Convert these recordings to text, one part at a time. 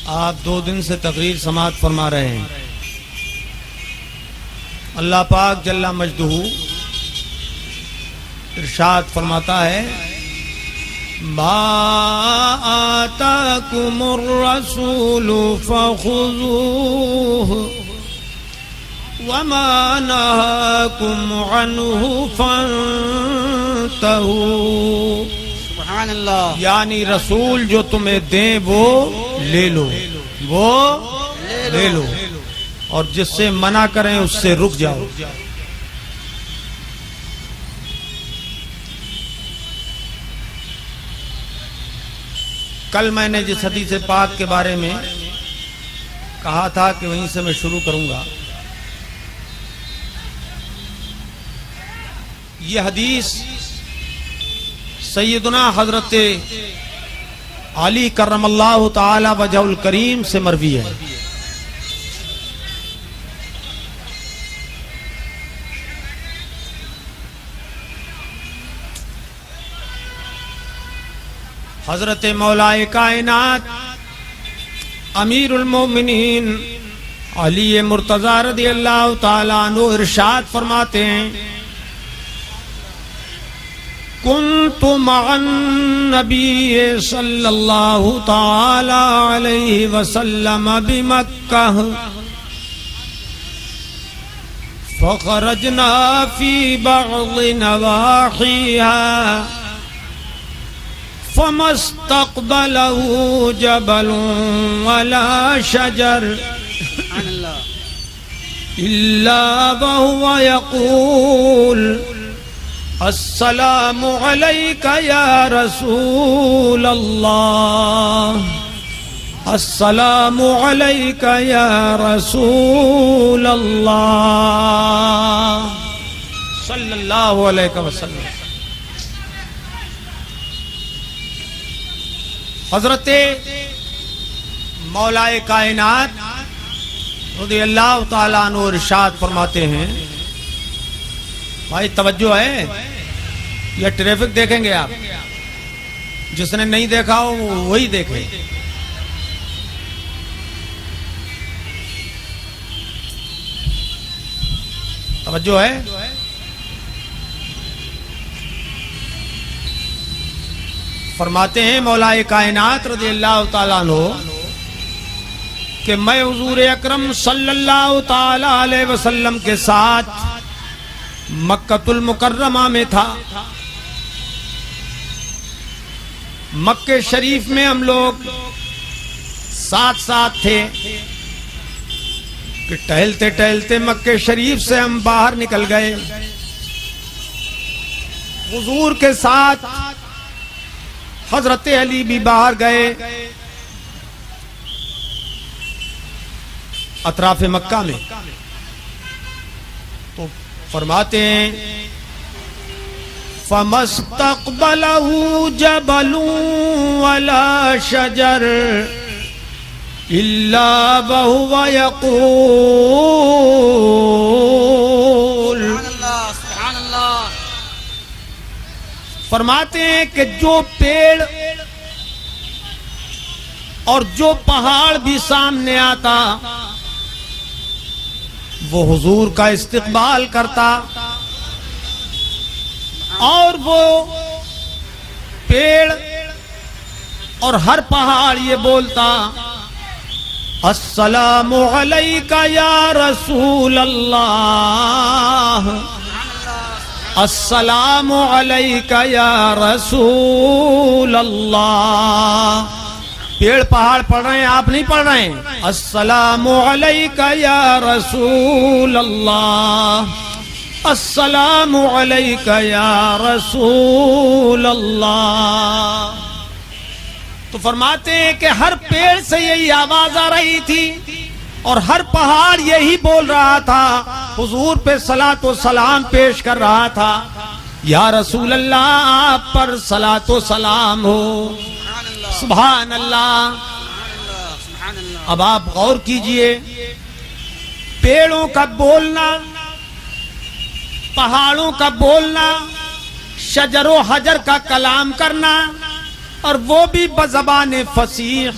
آپ 2 دن سے تقریر سماعت فرما رہے ہیں. اللہ پاک جل مجدہ ارشاد فرماتا ہے ما آتاکم الرسول فخذوه وما نهاکم عنه فانتهوا. سبحان اللہ. یعنی رسول جو تمہیں دیں وہ لے لو، وہ لے لو، اور جس سے منع کریں اس سے رک جاؤ. کل میں نے جس حدیث پاک کے بارے میں کہا تھا کہ وہیں سے میں شروع کروں گا، یہ حدیث سیدنا حضرت علی کرم اللہ تعالی وجہ الکریم سے مروی ہے. حضرت مولا کائنات امیر المومنین علی مرتضی رضی اللہ تعالیٰ عنہ ارشاد فرماتے ہیں کنت مع النبی صلی اللہ تعالی علیہ وسلم بمکہ فخرجنا فی بعض نواحیها فما استقبله جبل ولا شجر إلا وهو يقول السلام عليك يا رسول الله السلام عليك يا رسول الله صلی اللہ علیہ وسلم. حضرت مولا کائنات رضی اللہ تعالیٰ عنہ ارشاد فرماتے ہیں، بھائی توجہ ہے، یہ ٹریفک دیکھیں گے آپ، جس نے نہیں دیکھا ہو وہی دیکھے. توجہ ہے. فرماتے ہیں مولا کائنات رضی اللہ تعالیٰ عنہ کہ میں حضور اکرم صلی اللہ تعالیٰ علیہ وسلم کے ساتھ مکہ المکرمہ میں تھا. مکہ شریف میں ہم لوگ ساتھ ساتھ تھے کہ ٹہلتے ٹہلتے مکہ شریف سے ہم باہر نکل گئے. حضور کے ساتھ حضرت علی بھی باہر گئے. اطراف مکہ میں تو فرماتے ہیں فَمَسْتَقْبَلَهُ جَبَلٌ وَلَا شَجَرٌ إِلَّا وَهُوَ يَقُولُ. فرماتے ہیں کہ جو پیڑ اور جو پہاڑ بھی سامنے آتا وہ حضور کا استقبال کرتا، اور وہ پیڑ اور ہر پہاڑ یہ بولتا السلام علیک یا رسول اللہ السلام علیک یا رسول اللہ. پیڑ پہاڑ پڑھ رہے ہیں، آپ نہیں پڑھ رہے ہیں. السلام علیک یا رسول اللہ السلام علیک یا رسول اللہ. تو فرماتے ہیں کہ ہر پیڑ سے یہی آواز آ رہی تھی اور ہر پہاڑ یہی بول رہا تھا، حضور پہ صلاۃ و سلام پیش کر رہا تھا، یا رسول اللہ آپ پر صلاۃ و سلام ہو. سبحان اللہ. اب آپ غور کیجئے، پیڑوں کا بولنا، پہاڑوں کا بولنا، شجر و حجر کا کلام کرنا، اور وہ بھی بزبان فصیح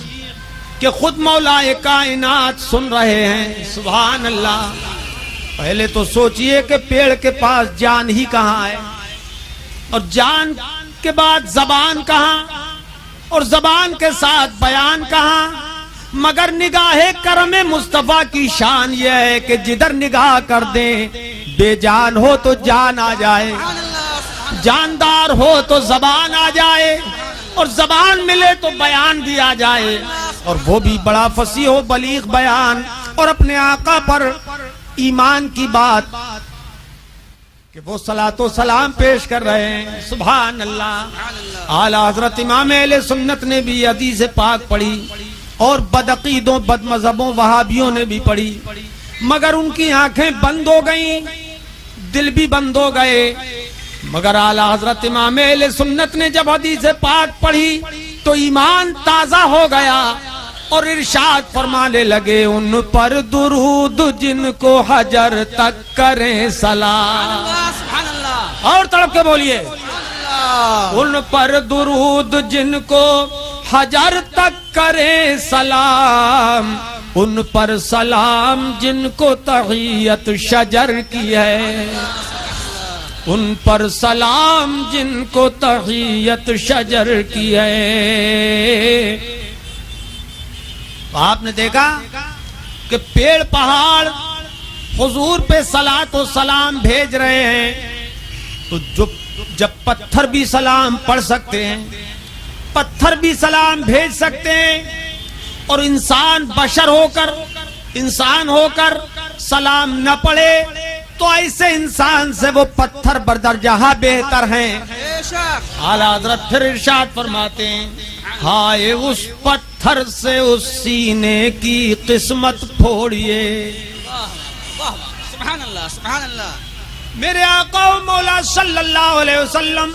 کہ خود مولا کائنات سن رہے ہیں. سبحان اللہ. پہلے تو سوچئے کہ پیڑ کے پاس جان ہی کہاں ہے، اور جان کے بعد زبان کہاں، اور زبان کے ساتھ بیان کہاں. مگر نگاہ کرم مصطفیٰ کی شان یہ ہے کہ جدھر نگاہ کر دیں بے جان ہو تو جان آ جائے، جاندار ہو تو زبان آ جائے، اور زبان ملے تو بیان بھی آ جائے، اور وہ بھی بڑا فصیح و بلیغ بیان. اور اپنے آقا پر ایمان کی بات کہ وہ صلاۃ و سلام پیش کر رہے ہیں. سبحان اللہ. اعلیٰ حضرت امام اہل سنت نے بھی حدیث پاک پڑھی، اور بدعقیدوں بد مذہبوں وہابیوں نے بھی پڑھی، مگر ان کی آنکھیں بند ہو گئیں، دل بھی بند ہو گئے. مگر اعلیٰ حضرت امام اہل سنت نے جب حدیث پاک پڑھی تو ایمان تازہ ہو گیا، اور ارشاد فرمانے لگے ان پر درود جن کو حجر تک کریں سلام. اور تڑپ کے بولیے ان پر درود جن کو حجر تک کریں سلام، ان پر سلام جن کو تحیت شجر کی ہے، ان پر سلام جن کو تحیت شجر کی ہے. آپ نے دیکھا کہ پیڑ پہاڑ حضور پہ صلاۃ و سلام بھیج رہے ہیں، تو جب پتھر بھی سلام پڑھ سکتے ہیں، پتھر بھی سلام بھیج سکتے ہیں، اور انسان بشر ہو کر سلام نہ پڑھے تو ایسے انسان سے وہ پتھر بدرجہ بہتر ہیں. اعلیٰ حضرت پھر ارشاد فرماتے ہیں ہائے اس پتھر سے اس سینے کی قسمت پھوڑیے. سبحان اللہ سبحان اللہ. میرے آقا و مولا صلی اللہ علیہ وسلم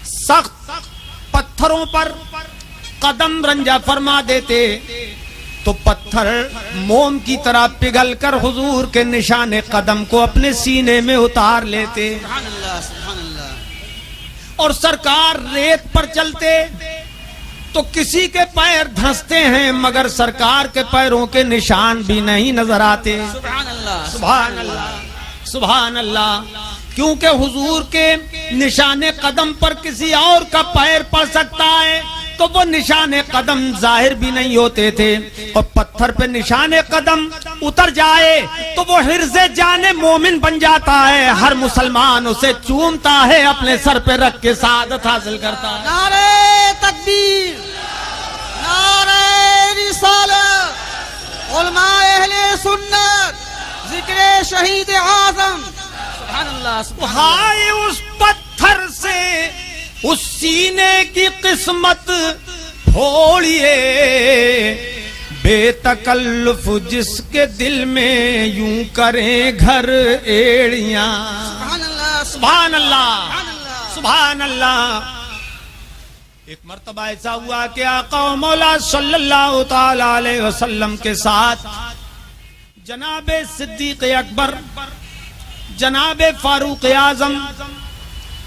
سخت پتھروں پر قدم رنجا فرما دیتے تو پتھر موم کی طرح پگھل کر حضور کے نشان قدم کو اپنے سینے میں اتار لیتے. سبحان اللہ سبحان اللہ. اور سرکار ریت پر چلتے تو کسی کے پیر دھنستے ہیں، مگر سرکار کے پیروں کے نشان بھی نہیں نظر آتے. سبحان اللہ سبحان اللہ سبحان اللہ. کیونکہ حضور کے نشان قدم پر کسی اور کا پیر پڑ سکتا ہے تو وہ نشان قدم ظاہر بھی نہیں ہوتے تھے، اور پتھر پہ نشان قدم اتر جائے تو وہ حرز جان مومن بن جاتا ہے. ہر مسلمان اسے چومتا ہے، اپنے سر پہ رکھ کے سعادت حاصل کرتا ہے. نعرہ تکبیر، نعرہ رسالت، علماء اہل سنت، ذکر شہید اعظم. سبحان اللہ سبحان اللہ. ہائے اس پتھر سے اس سینے کی قسمت پھوڑیے، بے تکلف جس کے دل میں یوں کریں گھر ایڑیاں. سبحان اللہ سبحان اللہ سبحان اللہ. سبحان اللہ. ایک مرتبہ ایسا ہوا کہ آقا و مولا صلی اللہ تعالی علیہ وسلم کے ساتھ جناب صدیق اکبر، جناب فاروق اعظم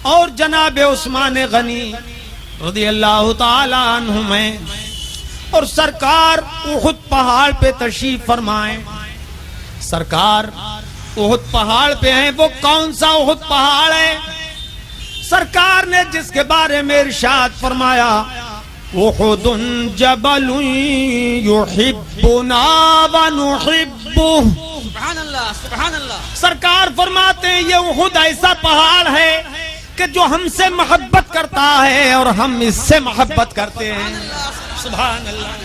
اور جناب عثمان غنی رضی اللہ تعالی عنہم ہیں، اور سرکار احد پہاڑ پہ تشریف فرمائیں. سرکار احد پہاڑ پہ ہیں. وہ کون سا احد پہاڑ ہے؟ سرکار نے جس کے بارے میں ارشاد فرمایا احد جبل یحبنا ونحبہ. سبحان اللہ سبحان اللہ. سرکار فرماتے ہیں یہ احد ایسا پہاڑ ہے کہ جو ہم سے محبت کرتا ہے اور ہم اس سے محبت کرتے ہیں. سبحان اللہ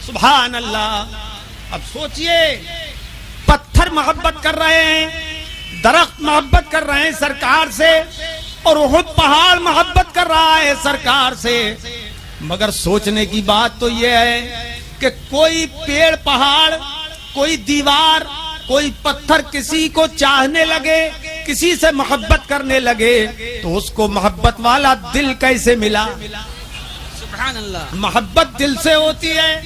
سبحان اللہ. اب سوچئے پتھر محبت کر رہے ہیں، درخت محبت کر رہے ہیں سرکار سے، اور احد پہاڑ محبت کر رہا ہے سرکار سے. مگر سوچنے کی بات تو یہ ہے کہ کوئی پیڑ پہاڑ، کوئی دیوار، کوئی پتھر کسی کو چاہنے لگے، کسی سے محبت کرنے لگے تو اس کو محبت والا دل کیسے ملا؟ سبحان اللہ. محبت دل سے ہوتی ہے.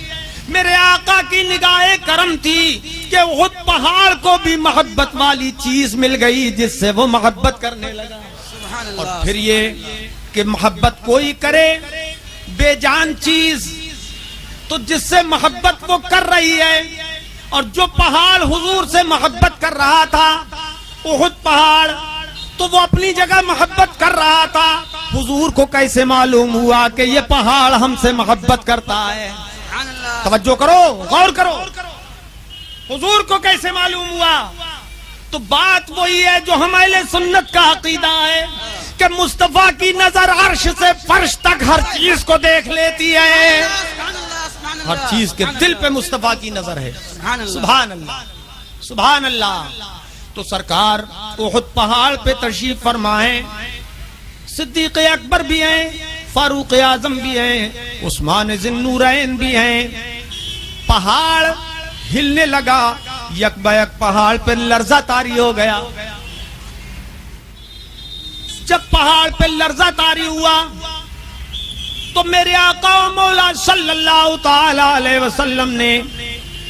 میرے آقا کی نگاہ کرم تھی کہ احد پہاڑ کو بھی محبت والی چیز مل گئی جس سے وہ محبت کرنے لگا. سبحان اللہ. اور پھر یہ کہ محبت کوئی کرے بے جان چیز، تو جس سے محبت وہ کر رہی ہے، اور جو پہاڑ حضور سے محبت کر رہا تھا، احد پہاڑ، تو وہ اپنی جگہ محبت کر رہا تھا، حضور کو کیسے معلوم ہوا کہ یہ پہاڑ ہم سے محبت کرتا ہے؟ سبحان اللہ. توجہ کرو، غور کرو، حضور کو کیسے معلوم ہوا؟ تو بات وہی ہے جو ہم اہل سنت کا عقیدہ ہے کہ مصطفیٰ کی نظر عرش سے فرش تک ہر چیز کو دیکھ لیتی ہے، سبحان اللہ. سبحان اللہ. ہر چیز کے دل پہ مصطفیٰ کی نظر ہے. سبحان اللہ. سبحان اللہ، سبحان اللہ. تو سرکار احد پہاڑ پہ تشریف فرمائیں، صدیق اکبر بھی ہیں، فاروق اعظم بھی ہیں، عثمان ذی النورین بھی ہیں. پہاڑ ہلنے لگا، یک بیک پہاڑ پہ لرزہ طاری ہو گیا. جب پہاڑ پہ لرزہ طاری ہوا تو میرے آقا و مولا صلی اللہ تعالی علیہ وسلم نے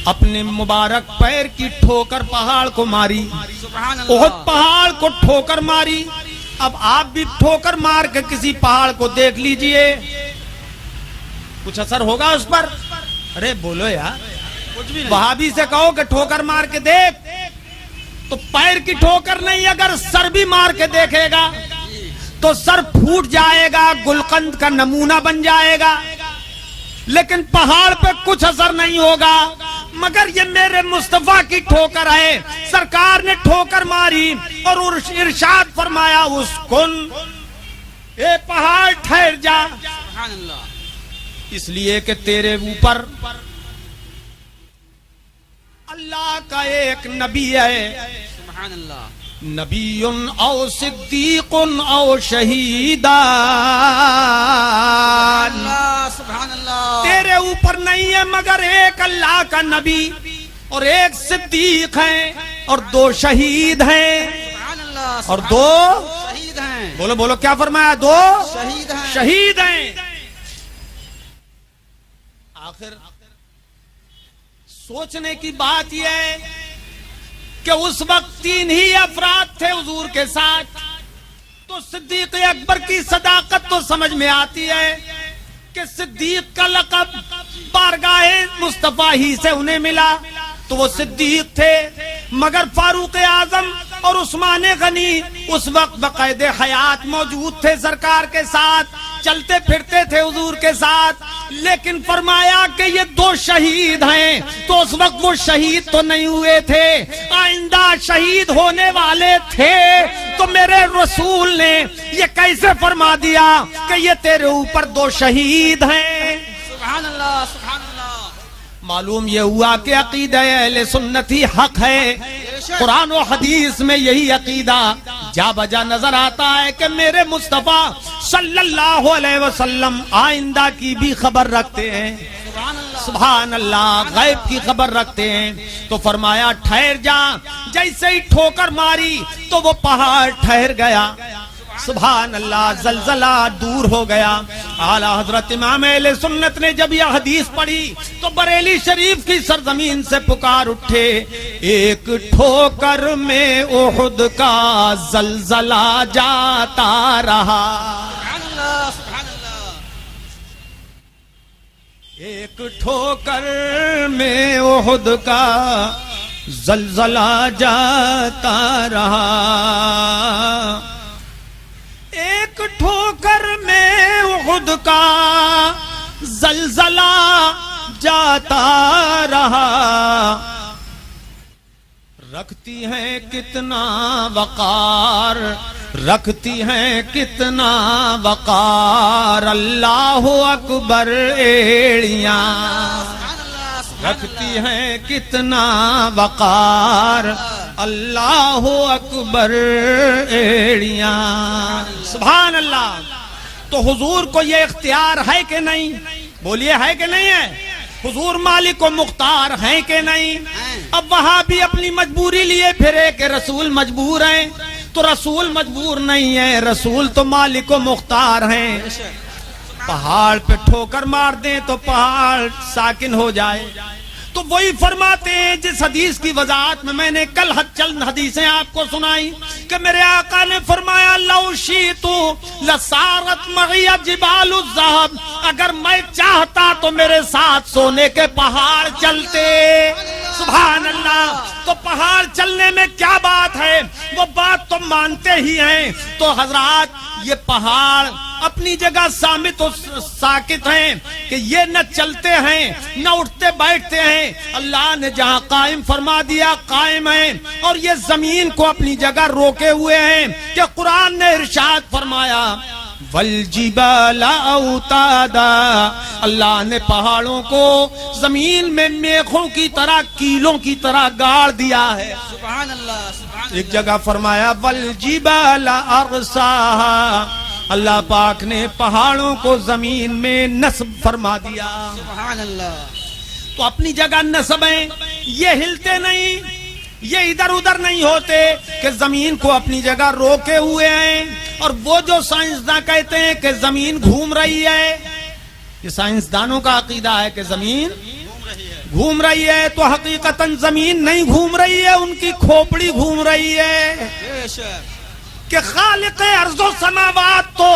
اپنے مبارک پیر کی ٹھوکر پہاڑ کو ماری، سبحان احد اللہ. پہاڑ کو ٹھوکر ماری. اب آپ بھی ٹھوکر مار کے کسی پہاڑ کو دیکھ لیجئے، کچھ اثر ہوگا اس پر؟ ارے بولو یار، کچھ بھی نہیں. وہابی سے کہو کہ ٹھوکر مار کے دیکھ، تو پیر کی ٹھوکر نہیں، اگر سر بھی مار کے دیکھے گا تو سر پھوٹ جائے گا، گلقند کا نمونہ بن جائے گا، لیکن پہاڑ پہ کچھ اثر نہیں ہوگا. مگر یہ میرے مصطفیٰ کی ٹھوکر ہے. سرکار نے ٹھوکر ماری اور ارشاد فرمایا، اسکن، اے پہاڑ ٹھہر جا، سبحان اللہ. اس لیے کہ تیرے اوپر اللہ کا ایک نبی ہے، سبحان اللہ. نبی او صدیق او شہیدان. اللہ. سبحان اللہ. تیرے اوپر نہیں ہے مگر ایک اللہ کا نبی اور ایک صدیق ہیں اور دو شہید ہیں، سبحان اللہ. اور دو شہید ہیں. بولو بولو کیا فرمایا؟ دو شہید ہیں. شہید ہیں. آخر سوچنے کی بات یہ ہے کہ اس وقت تین ہی افراد تھے حضور کے ساتھ، تو صدیق اکبر کی صداقت تو سمجھ میں آتی ہے کہ صدیق کا لقب بارگاہ مصطفیٰ ہی سے انہیں ملا، تو وہ صدیق تھے. مگر فاروق اعظم اور عثمان غنی اس وقت بقید حیات موجود تھے سرکار کے ساتھ، چلتے پھرتے تھے حضور کے ساتھ. لیکن فرمایا کہ یہ دو شہید ہیں، تو اس وقت وہ شہید تو نہیں ہوئے تھے، آئندہ شہید ہونے والے تھے. تو میرے رسول نے یہ کیسے فرما دیا کہ یہ تیرے اوپر دو شہید ہیں؟ سبحان اللہ. سبحان اللہ. معلوم یہ ہوا کہ عقیدہ اہل سنت ہی حق ہے. قرآن و حدیث میں یہی عقیدہ جا بجا نظر آتا ہے کہ میرے مصطفیٰ صلی اللہ علیہ وسلم آئندہ کی بھی خبر رکھتے ہیں. سبحان اللہ. سبحان اللہ، غیب کی خبر رکھتے ہیں. تو فرمایا ٹھہر جا. جیسے ہی ٹھوکر ماری تو وہ پہاڑ ٹھہر گیا. سبحان اللہ، زلزلہ دور ہو گیا. اعلیٰ حضرت امام اہل سنت نے جب یہ حدیث پڑھی تو بریلی شریف کی سرزمین سے پکار اٹھے، ایک ٹھوکر میں احد کا زلزلہ جاتا رہا. سبحان اللہ. سبحان اللہ. ایک ٹھوکر میں احد کا زلزلہ جاتا رہا. ایک ٹھوکر میں احد کا زلزلہ جاتا رہا. رکھتی ہیں کتنا وقار، رکھتی ہیں کتنا وقار، اللہ اکبر ایڑیاں. رکھتی ہیں کتنا وقار، اللہ اکبر ایڑیاں. سبحان اللہ. تو حضور کو یہ اختیار ہے کہ نہیں؟ بولیے ہے کہ نہیں ہے؟ حضور مالک و مختار ہیں کہ نہیں؟ اب وہاں بھی اپنی مجبوری لیے پھرے کہ رسول مجبور ہیں، تو رسول مجبور نہیں ہے، رسول تو مالک و مختار ہیں. پہاڑ پہ ٹھوکر مار دیں تو پہاڑ ساکن ہو جائے، تو وہی فرماتے ہیں جس حدیث کی وضاحت میں نے کل چند حدیثیں آپ کو سنائی کہ میرے آقا نے فرمایا لو شئتُ لسارت معی جبال الذھب، اگر میں چاہتا تو میرے ساتھ سونے کے پہاڑ چلتے۔ سبحان اللہ۔ تو پہاڑ چلنے میں کیا بات ہے، وہ بات تو مانتے ہی ہیں۔ تو حضرات یہ پہاڑ اپنی جگہ سامت و ساکت ہیں کہ یہ نہ چلتے ہیں نہ اٹھتے بیٹھتے ہیں، اللہ نے جہاں قائم فرما دیا قائم ہیں، اور یہ زمین کو اپنی جگہ روکے ہوئے ہیں کہ قرآن نے ارشاد فرمایا والجبال اوتادا، اللہ نے پہاڑوں کو زمین میں میخوں کی طرح کیلوں کی طرح گاڑ دیا ہے۔ سبحان اللہ سبحان اللہ۔ ایک جگہ فرمایا والجبال ارساہا، اللہ پاک نے پہاڑوں کو زمین میں نصب فرما دیا۔ سبحان اللہ۔ تو اپنی جگہ نصب ہیں، یہ ہلتے نہیں، یہ ادھر ادھر نہیں ہوتے کہ زمین کو اپنی جگہ روکے ہوئے ہیں۔ اور وہ جو سائنسداں کہتے ہیں کہ زمین گھوم رہی ہے، یہ سائنسدانوں کا عقیدہ ہے کہ زمین گھوم رہی ہے، تو حقیقتاً زمین نہیں گھوم رہی ہے، ان کی کھوپڑی گھوم رہی ہے۔ بے شک کہ خالق ارض و سماوات تو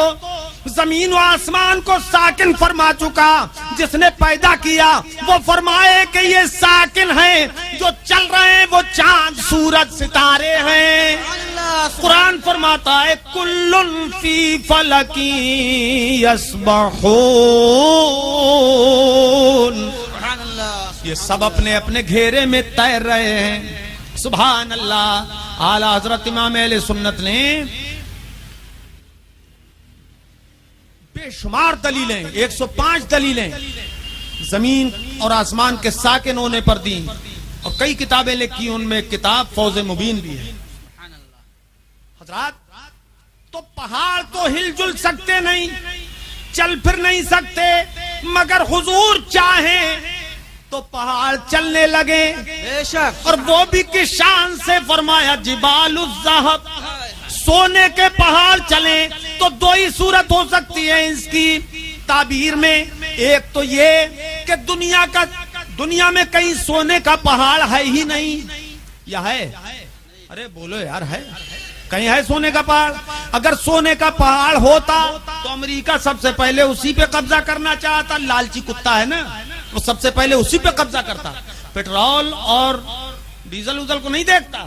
زمین و آسمان کو ساکن فرما چکا، جس نے پیدا کیا وہ فرمائے کہ یہ ساکن ہیں، جو چل رہے ہیں وہ چاند سورج ستارے ہیں۔ قرآن فرماتا ہے کل فی فلک یسبحون، یہ سب اپنے اپنے گھیرے میں تیر رہے ہیں۔ سبحان اللہ۔ اعلی حضرت امام اہل سنت نے بے شمار دلیلیں، 105 دلیلیں زمین اور آسمان کے ساکن ہونے پر دیں، اور کئی کتابیں لکھی، ان میں کتاب فوز مبین بھی ہے۔ حضرات تو پہاڑ تو ہل جل سکتے نہیں، چل پھر نہیں سکتے، مگر حضور چاہیں تو پہاڑ چلنے لگے۔ بے شک۔ اور وہ بھی کس شان سے فرمایا جبال الذھب، سونے کے پہاڑ چلیں تو دو ہی صورت ہو سکتی ہے اس کی تعبیر میں۔ ایک تو یہ کہ دنیا میں کہیں سونے کا پہاڑ ہے ہی نہیں، یا ہے؟ ارے بولو یار، ہے کہیں ہے سونے کا پہاڑ؟ اگر سونے کا پہاڑ ہوتا تو امریکہ سب سے پہلے اسی پہ قبضہ کرنا چاہتا، لالچی کتا ہے نا، وہ سب سے پہلے اسی پہ قبضہ کرتا، پیٹرول اور ڈیزل وزل کو نہیں دیکھتا۔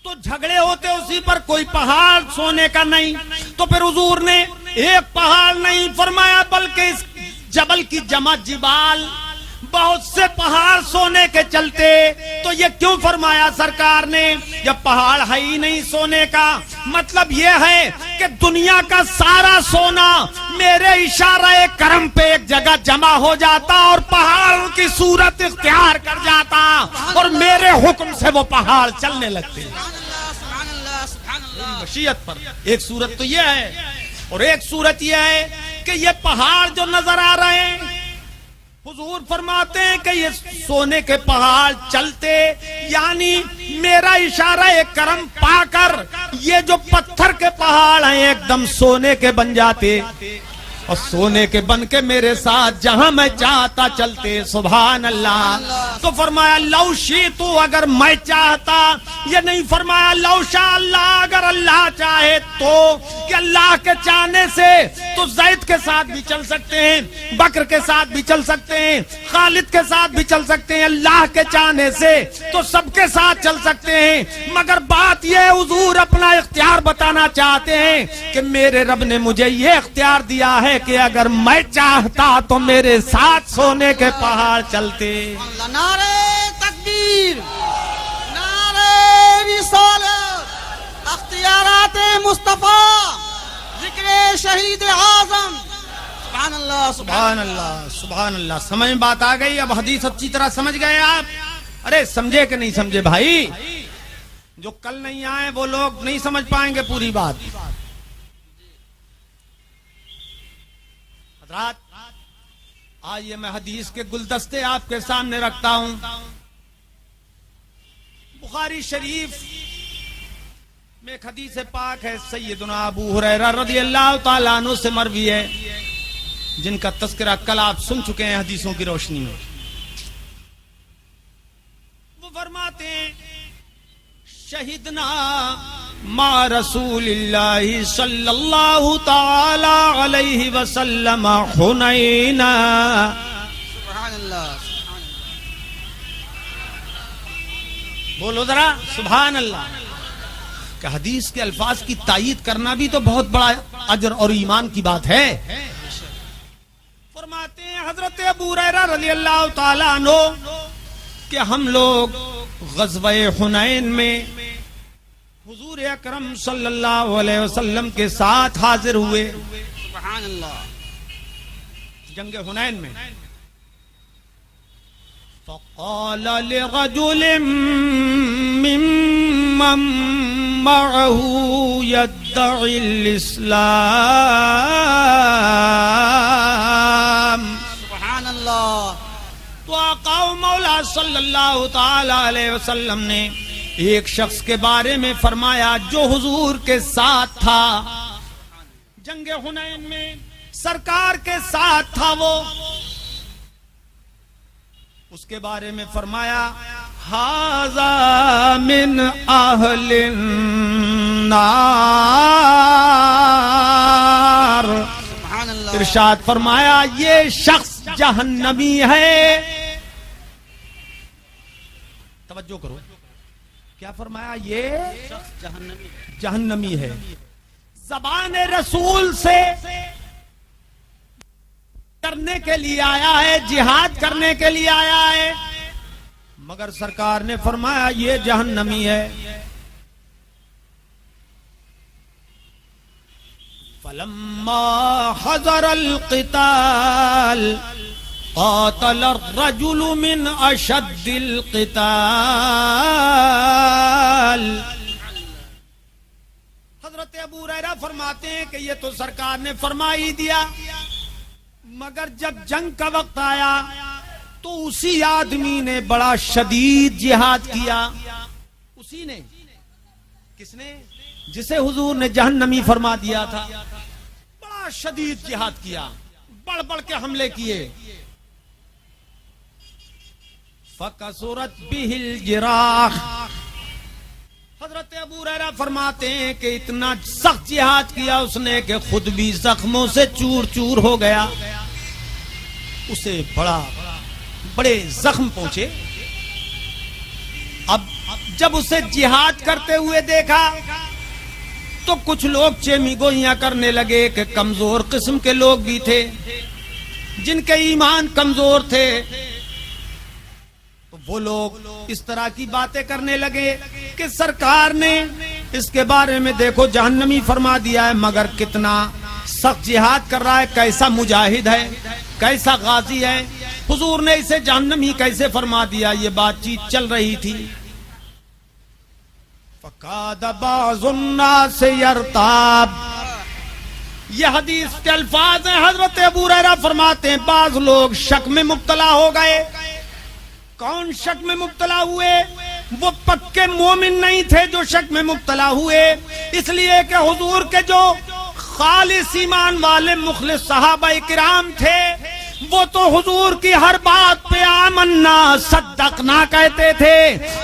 تو جھگڑے ہوتے اسی پر، کوئی پہاڑ سونے کا نہیں۔ تو پھر حضور نے ایک پہاڑ نہیں فرمایا بلکہ اس جبل کی جمع جبال، بہت سے پہاڑ سونے کے چلتے۔ تو یہ کیوں فرمایا سرکار نے جب پہاڑ ہے ہی نہیں سونے کا؟ مطلب یہ ہے کہ دنیا کا سارا سونا میرے اشارہ کرم پہ ایک جگہ جمع ہو جاتا اور پہاڑوں کی صورت اختیار کر جاتا، اور میرے حکم سے وہ پہاڑ چلنے لگتے۔ مشیت پر ایک صورت تو یہ ہے، اور ایک صورت یہ ہے کہ یہ پہاڑ جو نظر آ رہے ہیں، حضور فرماتے ہیں کہ یہ سونے کے پہاڑ چلتے، یعنی میرا اشارہ کرم پا کر یہ جو پتھر کے پہاڑ ہیں ایک دم سونے کے بن جاتے، اور سونے کے بن کے میرے ساتھ جہاں میں چاہتا چلتے۔ سبحان اللہ۔ تو فرمایا لو شئت، اگر میں چاہتا، یہ نہیں فرمایا لو شاء اللہ، اگر اللہ چاہے تو، کہ اللہ کے چاہنے سے تو زید کے ساتھ بھی چل سکتے ہیں، بکر کے ساتھ بھی چل سکتے ہیں، خالد کے ساتھ بھی چل سکتے ہیں، اللہ کے چاہنے سے تو سب کے ساتھ چل سکتے ہیں۔ مگر بات یہ حضور اپنا اختیار بتانا چاہتے ہیں کہ میرے رب نے مجھے یہ اختیار دیا ہے کہ اگر میں چاہتا تو میرے ساتھ سونے کے پہاڑ چلتے۔ نعرہ تکبیر، نعرہ رسالت، اختیارات مصطفیٰ، ذکر شہید اعظم۔ سبحان اللہ سبحان اللہ سبحان اللہ۔ سمجھ میں بات آ گئی؟ اب حدیث اچھی طرح سمجھ گئے آپ؟ ارے سمجھے کہ نہیں سمجھے بھائی؟ جو کل نہیں آئے وہ لوگ نہیں سمجھ پائیں گے پوری بات۔ حضرات آئیے میں حدیث کے گلدستے آپ کے سامنے رکھتا ہوں۔ بخاری شریف میں ایک حدیث پاک ہے، سیدنا ابو ہریرہ رضی اللہ تعالیٰ عنہ سے مروی ہے، جن کا تذکرہ کل آپ سن چکے ہیں حدیثوں کی روشنی میں۔ شہدنا مع رسول اللہ صلی اللہ تعالی علیہ وسلم حنینا. سبحان اللہ. بولو ذرا سبحان اللہ. کہ حدیث کے الفاظ کی تائید کرنا بھی تو بہت بڑا اجر اور ایمان کی بات ہے. فرماتے ہیں حضرت ابو ہریرہ رضی اللہ تعالیٰ عنہ کہ ہم لوگ غزوہ حنین میں حضور اکرم صلی اللہ علیہ وسلم کے ساتھ حاضر ہوئے. سبحان اللہ. جنگ حنین میں فقال لرجل ممن معه يدعي الاسلام. سبحان اللہ. تو آقا و مولا صلی اللہ تعالی علیہ وسلم نے ایک شخص کے بارے میں فرمایا جو حضور کے ساتھ تھا جنگ حنین میں، سرکار کے ساتھ تھا. وہ اس کے بارے میں فرمایا ھذا من اہل النار. سبحان اللہ. ارشاد فرمایا یہ شخص جہنمی ہے. توجہ کرو، کیا فرمایا؟ یہ جہنمی. جہنمی ہے. زبان رسول سے کرنے کے لیے آیا ہے، جہاد کرنے کے لیے آیا ہے، مگر سرکار نے فرمایا یہ جہنمی ہے. فلما حضر القتال قاتل الرجل من اشد القتال. حضرت ابو ہریرہ فرماتے ہیں کہ یہ تو سرکار نے فرما ہی دیا، مگر جب جنگ کا وقت آیا تو اسی آدمی نے بڑا شدید جہاد کیا. اسی نے، کس نے؟ جسے حضور نے جہنمی فرما دیا تھا. بڑا شدید جہاد کیا، بڑھ بڑھ کے حملے کیے. فَكَسُرَتْ بِهِ الْجِرَاحُ. حضرت ابو ہریرہ فرماتے ہیں کہ اتنا سخت جہاد کیا اس نے کہ خود بھی زخموں سے چور چور ہو گیا. اسے بڑے زخم پہنچے. اب جب اسے جہاد کرتے ہوئے دیکھا تو کچھ لوگ چیمی گوئیاں کرنے لگے کہ کمزور قسم کے لوگ بھی تھے جن کے ایمان کمزور تھے. تو وہ لوگ اس طرح کی باتیں کرنے لگے کہ سرکار نے اس کے بارے میں دیکھو جہنمی فرما دیا ہے، مگر کتنا سخت جہاد کر رہا ہے، کیسا مجاہد ہے، کیسا غازی ہے، حضور نے اسے جہنمی کیسے فرما دیا. یہ بات چیت چل رہی تھی. فَقَادَ بَعْضُ النَّاسِ يَرْتَابُ. یہ حدیث کے الفاظ ہیں. حضرت ابو ہریرہ فرماتے ہیں بعض لوگ شک میں مبتلا ہو گئے. کون شک میں مبتلا ہوئے؟ وہ پکے مومن نہیں تھے جو شک میں مبتلا ہوئے، اس لیے کہ حضور کے جو خالص ایمان والے مخلص صحابہ کرام تھے وہ تو حضور کی ہر بات پہ آمنا صدقنا کہتے تھے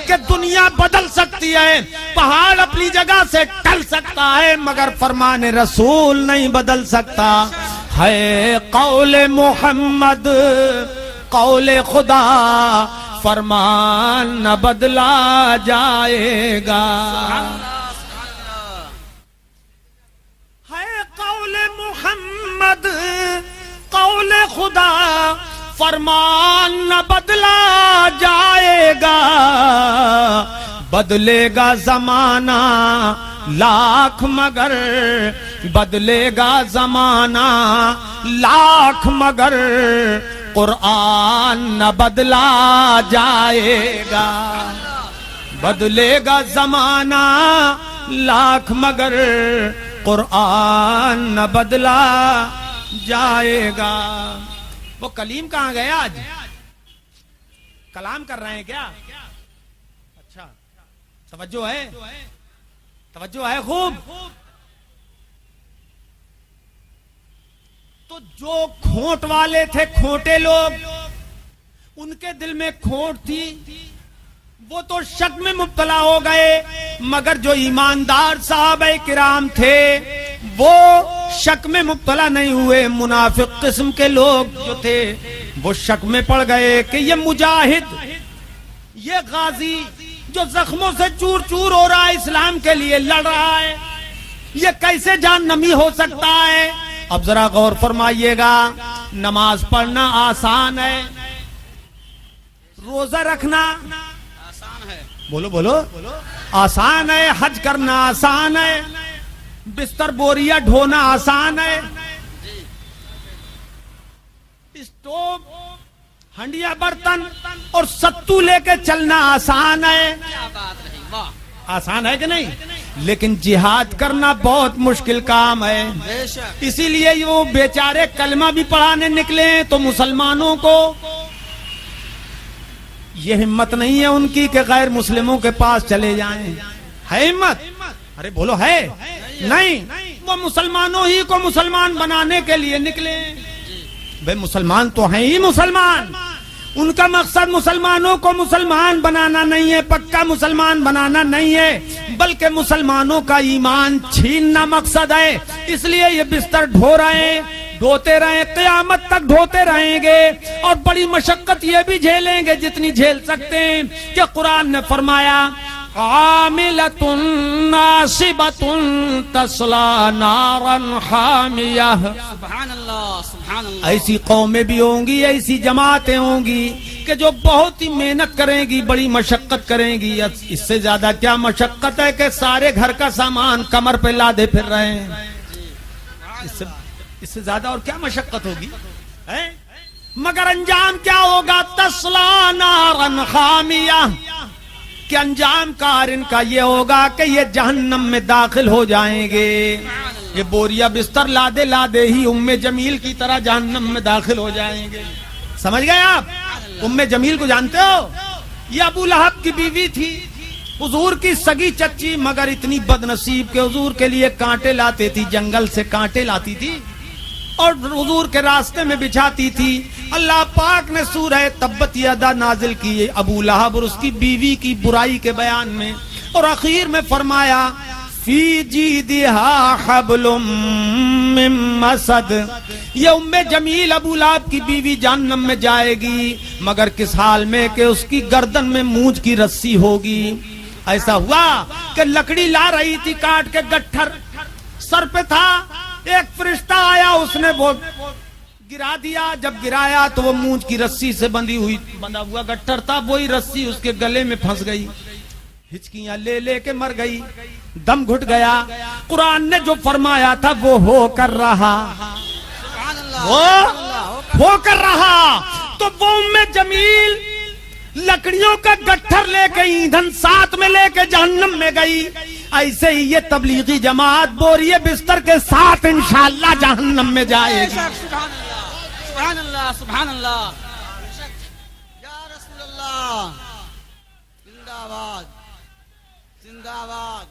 کہ دنیا بدل سکتی ہے، پہاڑ اپنی جگہ سے ٹل سکتا ہے، مگر فرمان رسول نہیں بدل سکتا. ہے قول محمد قول خدا، فرمان نہ بدلا جائے گا. ہے قول محمد قول خدا، فرمان نہ بدلا جائے گا. بدلے گا زمانہ لاکھ مگر، بدلے گا زمانہ لاکھ مگر، قرآن نہ بدلا جائے گا. بدلے گا زمانہ لاکھ مگر، قرآن نہ بدلا جائے گا. وہ کلیم کہاں گیا؟ آج کلام کر رہے ہیں کیا؟ اچھا توجہ ہے، توجہ ہے خوب. تو جو کھوٹ والے تھے، کھوٹے لوگ، ان کے دل میں کھوٹ تھی وہ تو شک میں مبتلا ہو گئے، مگر جو ایماندار صحابہ کرام تھے وہ شک میں مبتلا نہیں ہوئے۔ منافق قسم کے لوگ جو تھے وہ شک میں پڑ گئے کہ یہ مجاہد، یہ غازی جو زخموں سے چور چور ہو رہا ہے، اسلام کے لیے لڑ رہا ہے، یہ کیسے جہنمی ہو سکتا ہے؟ اب ذرا غور فرمائیے گا، نماز پڑھنا آسان ہے، روزہ رکھنا آسان ہے، بولو بولو آسان ہے، حج کرنا آسان ہے، بستر بوریا ڈھونا آسان ہے، اسٹوو ہنڈیا برتن اور ستو لے کے چلنا آسان ہے، کیا بات رہی، واہ، آسان ہے کہ نہیں؟ لیکن جہاد کرنا بہت مشکل کام ہے۔ بے شک، اسی لیے وہ بیچارے کلمہ بھی پڑھانے نکلے تو مسلمانوں کو یہ ہمت نہیں ہے ان کی کہ غیر مسلموں کے پاس چلے جائیں۔ ہے ہمت؟ ارے بولو ہے؟ نہیں، وہ مسلمانوں ہی کو مسلمان بنانے کے لیے نکلے۔ بھئی مسلمان تو ہیں ہی مسلمان، ان کا مقصد مسلمانوں کو مسلمان بنانا نہیں ہے، پکا مسلمان بنانا نہیں ہے، بلکہ مسلمانوں کا ایمان چھیننا مقصد ہے۔ اس لیے یہ بستر ڈھو رہے ہیں، ڈھوتے رہیں، قیامت تک ڈھوتے رہیں گے، اور بڑی مشقت یہ بھی جھیلیں گے جتنی جھیل سکتے ہیں کہ قرآن نے فرمایا عاملۃ ناصبۃ تصلی نارا حامیہ۔ سبحان اللہ، سبحان اللہ، ایسی قومیں بھی ہوں گی، ایسی جماعتیں ہوں گی کہ جو بہت ہی محنت کریں گی، بڑی مشقت کریں گی۔ اس سے زیادہ کیا مشقت ہے کہ سارے گھر کا سامان کمر پہ لادے پھر رہے ہیں، اس سے زیادہ اور کیا مشقت ہوگی؟ مگر انجام کیا ہوگا؟ تصلی نارا حامیہ، کہ انجام کار ان کا یہ ہوگا کہ یہ جہنم میں داخل ہو جائیں گے۔ یہ بوریا بستر لادے لادے ہی ام جمیل کی طرح جہنم میں داخل ہو جائیں گے۔ سمجھ گئے آپ؟ ام جمیل کو جانتے ہو؟ یہ ابو لہب کی بیوی تھی، حضور کی سگی چچی، مگر اتنی بد نصیب کہ حضور کے لیے کانٹے لاتے تھی، جنگل سے کانٹے لاتی تھی اور حضور کے راستے میں بچھاتی تھی۔ اللہ پاک نے سورہ تبت یدا نازل کی ابو لہب اور اس کی بیوی کی برائی کے بیان میں، اور اخیر میں فرمایا فی جیدہا حبل من مسد، یہ ام جمیل ابو لہب کی بیوی جہنم میں جائے گی، مگر کس حال میں کہ اس کی گردن میں مونج کی رسی ہوگی۔ ایسا ہوا کہ لکڑی لا رہی تھی کاٹ کے، گٹھر سر پہ تھا، ایک فرشتہ آیا، اس نے وہ گرا دیا، جب گرایا تو وہ مونج کی رسی سے بندھا ہوا گٹھر تھا، وہی رسی اس کے گلے میں پھنس گئی، ہچکیاں لے لے کے مر گئی، دم گھٹ گیا۔ قرآن نے جو فرمایا تھا وہ ہو کر رہا، سبحان اللہ، وہ ہو کر رہا۔ تو وہ ام جمیل لکڑیوں کا گٹھر لے کے، ایندھن ساتھ میں لے کے جہنم میں گئی، ایسے ہی یہ تبلیغی جماعت بوریے بستر کے ساتھ انشاءاللہ جہنم میں جائے گی۔ سبحان اللہ، سبحان اللہ، سبحان اللہ، یا رسول اللہ، زندہ باد، زندہ باد،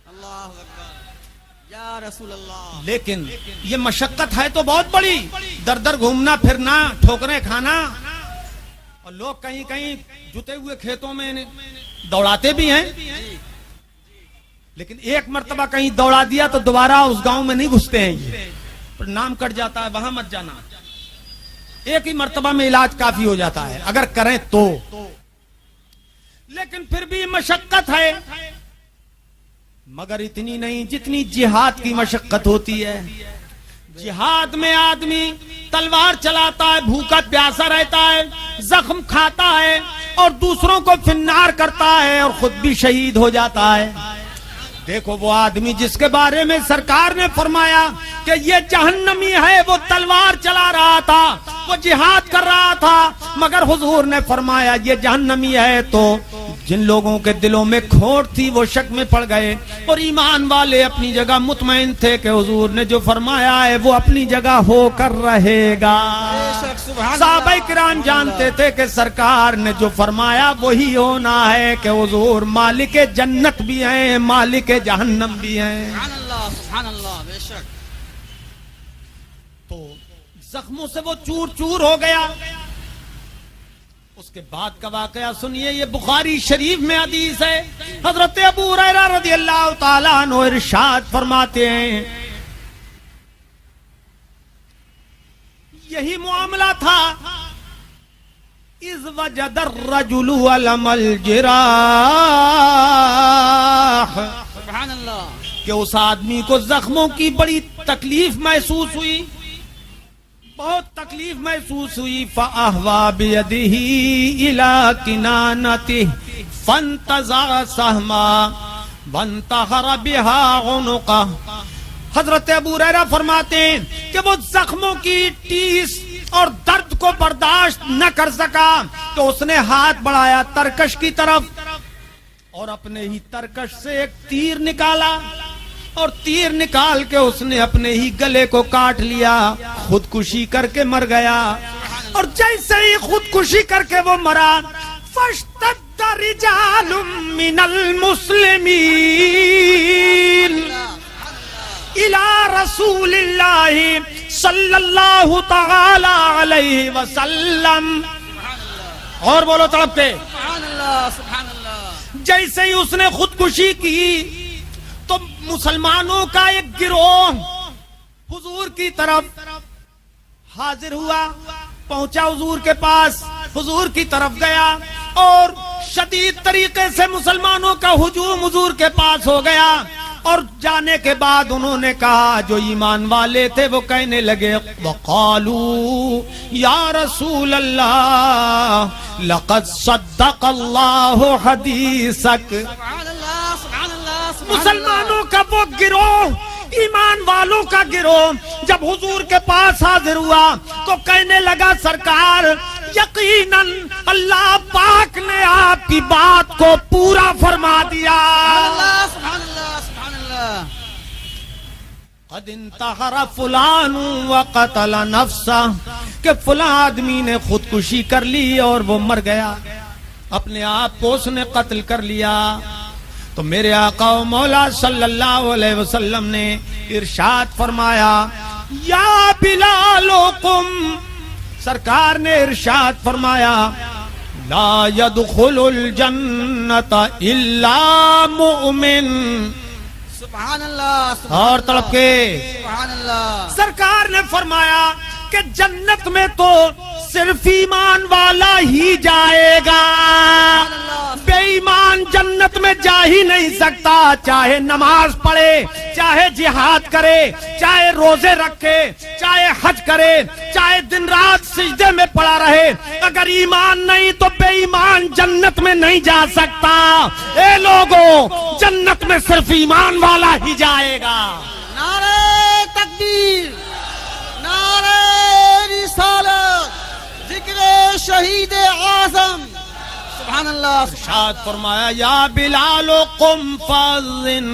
اللہ اکبر، یا رسول اللہ۔ لیکن یہ مشقت ہے تو بہت بڑی، در در گھومنا پھرنا، ٹھوکریں کھانا، اور لوگ کہیں کہیں جتے ہوئے کھیتوں میں دوڑاتے بھی ہیں، لیکن ایک مرتبہ کہیں دوڑا دیا تو دوبارہ اس گاؤں میں نہیں گھستے ہیں، یہ پر نام کٹ جاتا ہے، وہاں مت جانا، ایک ہی مرتبہ میں علاج کافی ہو جاتا ہے اگر کریں تو۔ لیکن پھر بھی مشقت ہے، مگر اتنی نہیں جتنی جہاد کی مشقت ہوتی ہے۔ جہاد میں آدمی تلوار چلاتا ہے، بھوکا پیاسا رہتا ہے، زخم کھاتا ہے اور دوسروں کو فنار کرتا ہے اور خود بھی شہید ہو جاتا ہے۔ دیکھو وہ آدمی جس کے بارے میں سرکار نے فرمایا کہ یہ جہنمی ہے، وہ تلوار چلا رہا تھا، وہ جہاد کر رہا تھا، مگر حضور نے فرمایا یہ جہنمی ہے۔ تو جن لوگوں کے دلوں میں کھوٹ تھی وہ شک میں پڑ گئے، اور ایمان والے اپنی جگہ مطمئن تھے کہ حضور نے جو فرمایا ہے وہ اپنی جگہ ہو کر رہے گا۔ صحابہ کرام جانتے تھے کہ سرکار نے جو فرمایا وہی ہونا ہے، کہ حضور مالک جنت بھی ہیں، مالک جہنم بھی ہیں۔ سبحان اللہ، سبحان اللہ، بے شک۔ تو زخموں سے وہ چور چور ہو گیا، اس کے بعد کا واقعہ سنیے، یہ بخاری شریف میں حدیث ہے۔ حضرت ابو ہریرہ رضی اللہ تعالیٰ عنہ ارشاد فرماتے ہیں یہی معاملہ تھا اذ وجد الرجل علم الجراح، سبحان اللہ، کہ اس آدمی کو زخموں کی بڑی تکلیف محسوس ہوئی، بہت تکلیف محسوس ہوئی۔ فَأَهْوَى بِيَدِهِ إِلَى كِنَانَتِهِ فَانْتَزَعَ سَهْمًا وَانْتَحَرَ بِهَا عُنُقَهُ۔ حضرت ابو ہریرہ فرماتے ہیں کہ وہ زخموں کی ٹیس اور درد کو برداشت نہ کر سکا تو اس نے ہاتھ بڑھایا ترکش کی طرف اور اپنے ہی ترکش سے ایک تیر نکالا، اور تیر نکال کے اس نے اپنے ہی گلے کو کاٹ لیا، خودکشی کر کے مر گیا۔ اور جیسے ہی خودکشی کر کے وہ مرا، فاشتد رجال من المسلمین الى رسول اللہ صلی اللہ تعالی علیہ وسلم، اور بولو تڑپ کے، سبحان اللہ، سبحان اللہ۔ جیسے ہی اس نے خودکشی کی تو مسلمانوں کا ایک گروہ حضور کی طرف حاضر ہوا، پہنچا حضور کے پاس، حضور کی طرف گیا اور شدید طریقے سے مسلمانوں کا ہجوم حضور کے پاس ہو گیا۔ اور جانے کے بعد انہوں نے کہا، جو ایمان والے تھے وہ کہنے لگے، وقالوا یا رسول اللہ لقد صدق اللہ حدیثک۔ سبحان اللہ، سبحان اللہ، سبحان مسلمانوں کا وہ گروہ، ایمان والوں کا گروہ جب حضور کے پاس حاضر ہوا تو کہنے لگا، سرکار یقیناً اللہ پاک نے آپ کی بات کو پورا فرما دیا۔ اللہ، سبحان اللہ، سبحان اللہ۔ قد انتحر فلان وقتل نفسہ، کہ فلاں آدمی نے خودکشی کر لی اور وہ مر گیا، اپنے آپ کو اس نے قتل کر لیا۔ تو میرے آقا و مولا صلی اللہ علیہ وسلم نے ارشاد فرمایا، یا بلال قم، سرکار نے ارشاد فرمایا، لا يدخل الجنت الا مؤمن۔ سبحان اللہ، اور تڑپ کے سبحان اللہ۔ سرکار نے فرمایا کہ جنت میں تو صرف ایمان والا ہی جائے گا، بے ایمان جنت میں جا ہی نہیں سکتا، چاہے نماز پڑھے، چاہے جہاد کرے، چاہے روزے رکھے، چاہے حج کرے، چاہے دن رات سجدے میں پڑا رہے، اگر ایمان نہیں تو بے ایمان جنت میں نہیں جا سکتا۔ اے لوگوں، جنت میں صرف ایمان والا ہی جائے گا۔ نعرہ تکبیر، نعرہ رسالت، ذکر شہید اعظم، سبحان اللہ۔ ارشاد فرمایا، یا بلال قم فاذن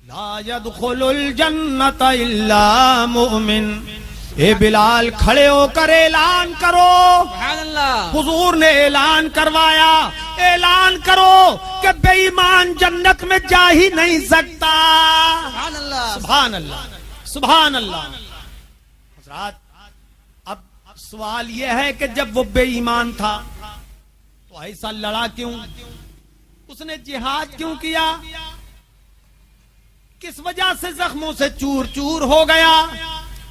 لا يدخل الجنت الا مؤمن۔ اے بلال کھڑے ہو کر اعلان کرو، سبحان اللہ۔ حضور نے اعلان کروایا، اعلان کرو کہ بے ایمان جنت میں جا ہی نہیں سکتا۔ سبحان اللہ۔ سبحان اللہ، سبحان اللہ۔ حضرات، اب سوال یہ ہے کہ جب وہ بے ایمان تھا تو ایسا لڑا کیوں؟ اس نے جہاد کیوں کیا؟ کس وجہ سے زخموں سے چور چور ہو گیا؟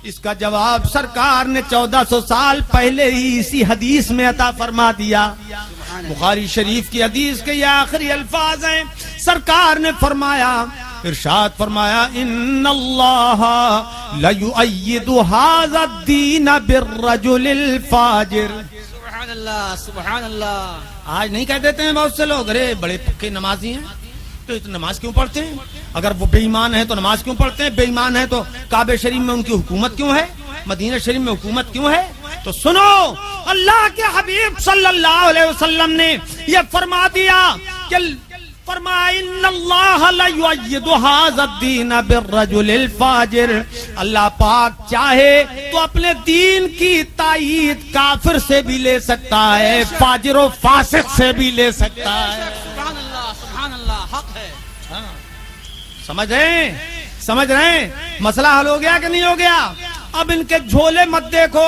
اس کا جواب سرکار نے 1400 سال پہلے ہی اسی حدیث میں عطا فرما دیا۔ بخاری شریف کی حدیث کے یہ آخری الفاظ ہیں، سرکار نے فرمایا، ارشاد فرمایا، ان اللہ لیؤید ھذا الدین بالرجل الفاجر۔ سبحان اللہ، سبحان اللہ۔ آج نہیں کہہ دیتے ہیں بہت سے لوگ، ارے بڑے پکے نمازی ہیں تو نماز کیوں پڑھتے ہیں؟ اگر وہ بے ایمان ہے تو نماز کیوں پڑھتے ہیں؟ بے ایمان ہے تو کعبہ شریف میں ان کی حکومت کیوں ہے؟ مدینہ شریف میں حکومت کیوں ہے؟ تو سنو، اللہ کے حبیب صلی اللہ علیہ وسلم نے یہ فرما دیا کہ فرمایا، ان اللہ لیؤید ھذا الدین بالرجل الفاجر۔ اللہ پاک چاہے تو اپنے دین کی تائید کافر سے بھی لے سکتا ہے، فاجر و فاسق سے بھی لے سکتا ہے۔ سبحان اللہ، سبحان اللہ، حق ہے۔ سمجھ رہے ہیں مسئلہ حل ہو گیا کہ نہیں ہو گیا؟ اب ان کے جھولے مت دیکھو،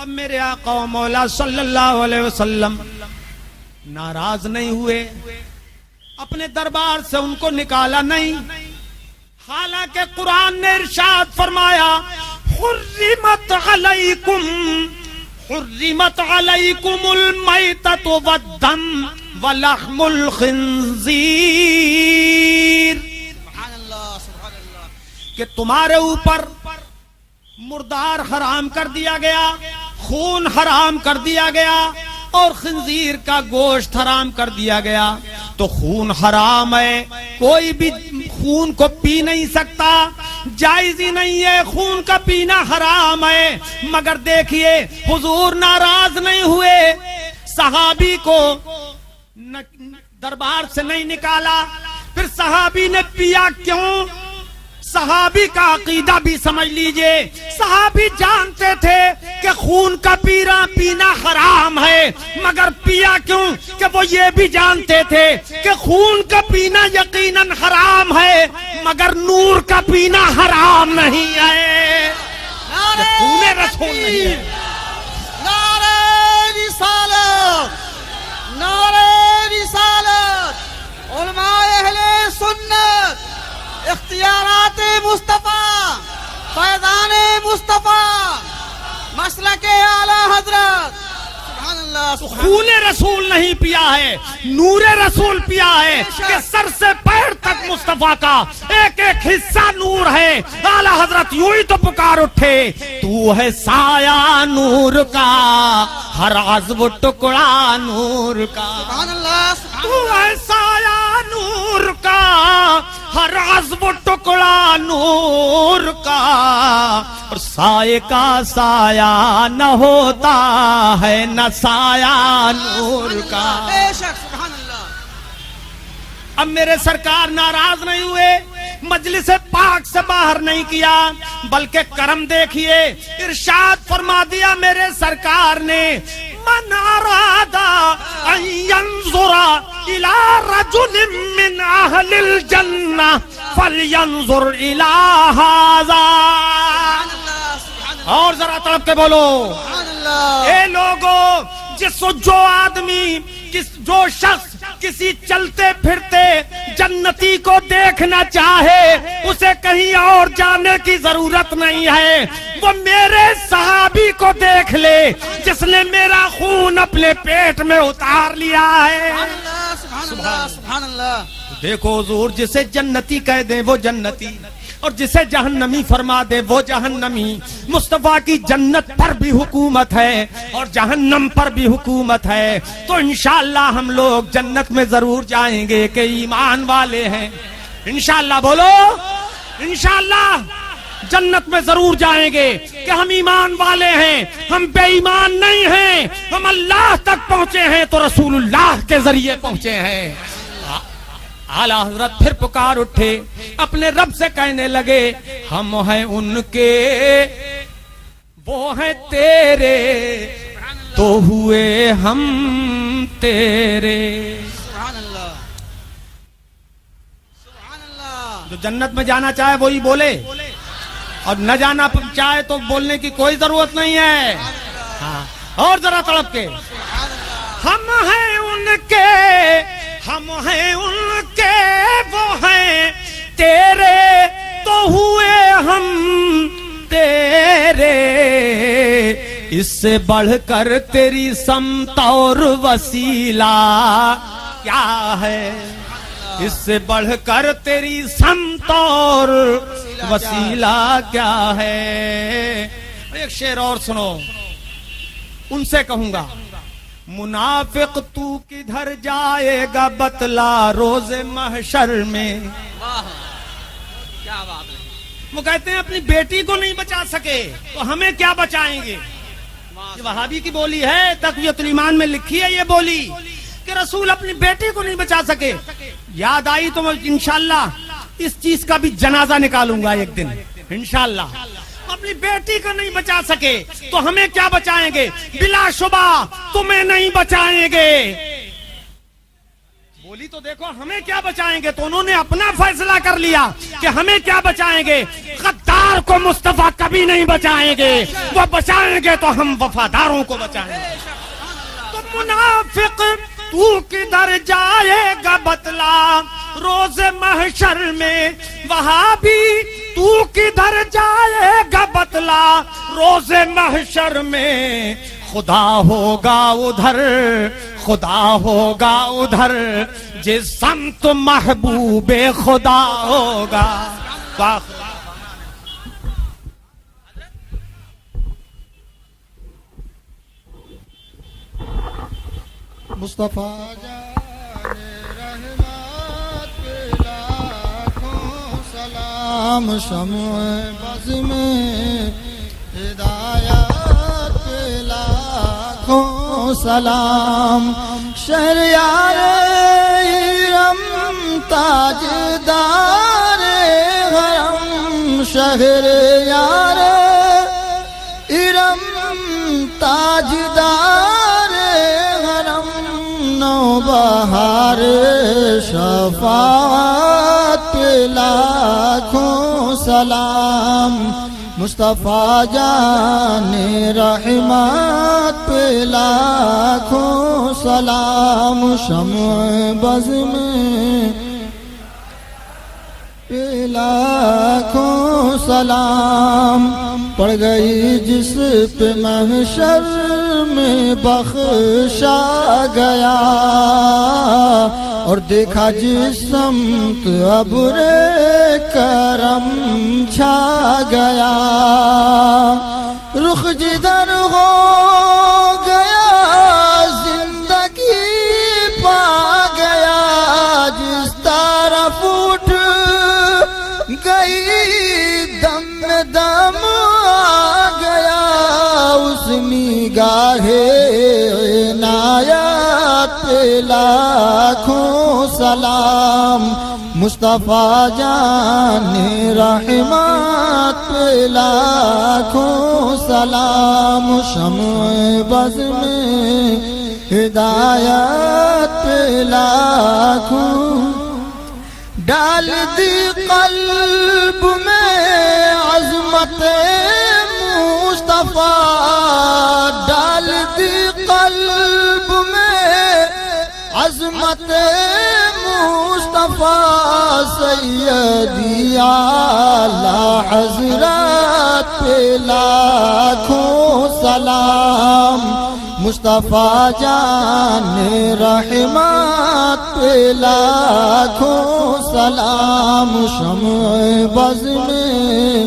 اب میرے آقا و مولا صلی اللہ علیہ وسلم ناراض نہیں ہوئے، اپنے دربار سے ان کو نکالا نہیں، حالانکہ قرآن نے ارشاد فرمایا حرمت علیکم المیتۃ والدم ولحم الخنزیر، سبحان اللہ سبحان اللہ. کہ تمہارے اوپر مردار حرام کر دیا گیا، خون حرام کر دیا گیا اور خنزیر کا گوشت حرام کر دیا گیا. تو خون حرام ہے، کوئی بھی خون کو پی نہیں سکتا، جائز ہی نہیں ہے، خون کا پینا حرام ہے. مگر دیکھیے حضور ناراض نہیں ہوئے، صحابی کو دربار سے نہیں نکالا. پھر صحابی نے پیا کیوں؟ صحابی کا عقیدہ بھی سمجھ لیجئے. صحابی جانتے تھے کہ خون کا پینا حرام ہے، مگر پیا کیوں؟ کہ وہ یہ بھی جانتے تھے کہ خون کا پینا یقیناً حرام ہے، مگر نور کا پینا حرام نہیں ہے. نعرہ خون رسول نہیں ہے. نعرہ رسالت، نعرہ رسالت، علماء اہل سنت، اختیارات مصطفیٰ، فیضان مصطفیٰ، مسلک اعلی حضرت. سبحان اللہ سبحان خون رسول نہیں پیا ہے، نور رسول پیا ہے کہ سر سے پیر تک مصطفیٰ کا ایک ایک حصہ نور ہے. اعلی حضرت یوں ہی تو پکار اٹھے، تو ہے سایہ نور کا، ہر عضو ٹکڑا نور کا. سبحان اللہ سبحان تو ہے سایہ نور کا، ہر عضو ٹکڑا نور کا، اور سائے کا سایہ نہ ہوتا ہے نہ سایہ نور کا. بے شک سبحان اللہ. اب میرے سرکار ناراض نہیں ہوئے، مجلس پاک سے باہر نہیں کیا، بلکہ کرم دیکھیے ارشاد فرما دیا میرے سرکار نے من اراد ان ينظر الى رجل من اهل الجنہ فلینظر الى هذا. اور ذرا تڑپ کے بولو سبحان اللہ. اے لوگوں، جو آدمی جو شخص کسی چلتے پھرتے جنتی کو دیکھنا چاہے اسے کہیں اور جانے کی ضرورت نہیں ہے، وہ میرے صحابی کو دیکھ لے جس نے میرا خون اپنے پیٹ میں اتار لیا ہے. سبحان اللہ سبحان اللہ. دیکھو حضور، جسے جنتی کہہ دیں وہ جنتی، اور جسے جہنمی فرما دے وہ جہنمی. مصطفیٰ کی جنت پر بھی حکومت ہے اور جہنم پر بھی حکومت ہے. تو انشاءاللہ ہم لوگ جنت میں ضرور جائیں گے کہ ایمان والے ہیں. انشاءاللہ بولو، انشاءاللہ جنت میں ضرور جائیں گے کہ ہم ایمان والے ہیں، ہم بے ایمان نہیں ہیں، ہم اللہ تک پہنچے ہیں تو رسول اللہ کے ذریعے پہنچے ہیں. اعلی حضرت پھر پکار اٹھے، اپنے رب سے کہنے لگے ہم ہیں ان کے، وہ ہیں تیرے، تو ہوئے ہم تیرے. سبحان اللہ سبحان اللہ. جو جنت میں جانا چاہے وہی بولے، اور نہ جانا چاہے تو بولنے کی کوئی ضرورت نہیں ہے. ہاں، اور ذرا تڑپ کے ہم ہیں ان کے، ہم ہیں ان کے، وہ ہیں تیرے، تو ہوئے ہم تیرے. اس سے بڑھ کر تیری سمت اور وسیلہ کیا ہے؟ اس سے بڑھ کر تیری سمت اور وسیلہ کیا ہے؟ ایک شعر اور سنو، ان سے کہوں گا منافق تو کدھر جائے گا بتلا روز محشر میں. واہ کیا بات ہے. وہ کہتے ہیں اپنی بیٹی کو نہیں بچا سکے تو ہمیں کیا بچائیں گے. یہ وہابی کی بولی ہے، تقویۃ الایمان میں لکھی ہے یہ بولی کہ رسول اپنی بیٹی کو نہیں بچا سکے. یاد آئی تو میں انشاءاللہ اس چیز کا بھی جنازہ نکالوں گا ایک دن انشاءاللہ. اپنی بیٹی کو نہیں بچا سکے تو ہمیں کیا بچائیں گے؟ بلا شبہ تمہیں نہیں بچائیں گے. بولی تو دیکھو ہمیں کیا بچائیں گے، تو انہوں نے اپنا فیصلہ کر لیا کہ ہمیں کیا بچائیں گے، غدار کو مصطفیٰ کبھی نہیں بچائیں گے، وہ بچائیں گے تو ہم وفاداروں کو بچائیں گے۔ تو منافق تو کدھر جائے گا بتلا روز محشر میں، وہابی تو کدھر جائے گا بتلا روز محشر میں، خدا ہوگا ادھر، خدا ہوگا ادھر جس سمت محبوب خدا ہوگا۔ مصطفیٰ جان رحمت کے لاکھوں سلام، شمع بز میں ہدایت کے لاکھوں سلام، شہریار ارم تاجدار حرم، شہریار ارم تاجدار حرم، نوبہار شفاعت کے لاکھوں سلام، مصطفیٰ جان رحمت پہ لاکھوں سلام، شمع بز میں پہ لاکھوں سلام، پڑ گئی جس پہ محشر میں بخشا گیا، اور دیکھا جس سمت ابر کرم چھا گیا، رخ جدھر ہو گیا زندگی پا گیا، جس طرف اٹھ گئی دم دم آ گیا، اس نگاہ عنایت پہ لاکھوں سلام، مصطفیٰ جان رحمت پہ لاکھوں سلام، شمع بز میں ہدایت پہ لاکھوں، ڈال دی قلب میں عظمت مصطفیٰ، ڈال دی قلب میں عظمت مصطفیٰ، سیدی اعلی حضرت پہ لاکھوں سلام، مصطفیٰ جان رحمت پہ لاکھوں سلام، شمع بز میں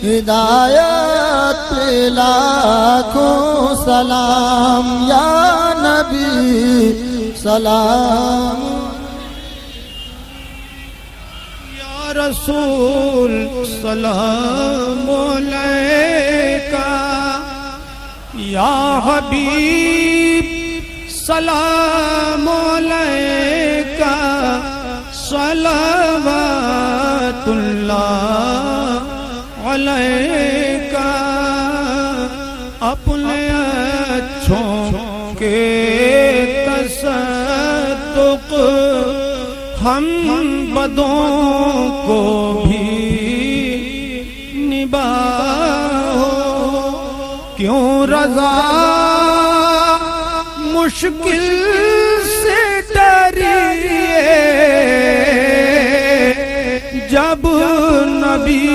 ہدایت پہ لاکھوں سلام، یا نبی سلام، یا رسول سلام علیکہ، یا حبیب سلام علیکہ، صلوات اللہ علیکہ، اپنے اچھوں کے تصدق ہم بدوں کو بھی نباہو، کیوں رضا مشکل سے ڈریے، جب نبی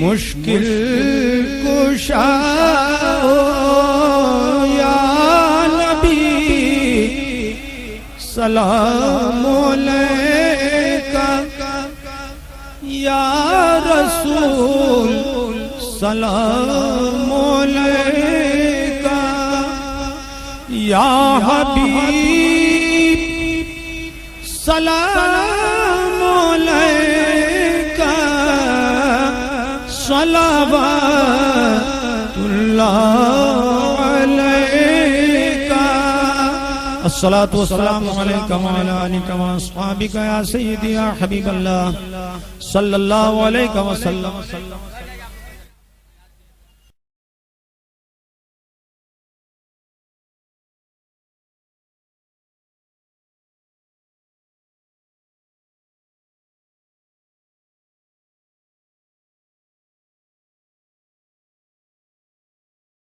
مشکل کشا ہو، یا نبی سلام علیکہ، یا رسول سلام علیکہ، یا حبیب سلام علیکہ، صلوات اللہ علیکہ، الصلاة والسلام علیکہ وعلی آلکہ واصحابکہ یا سیدی یا حبیب اللہ صلی اللہ علیہ وسلم۔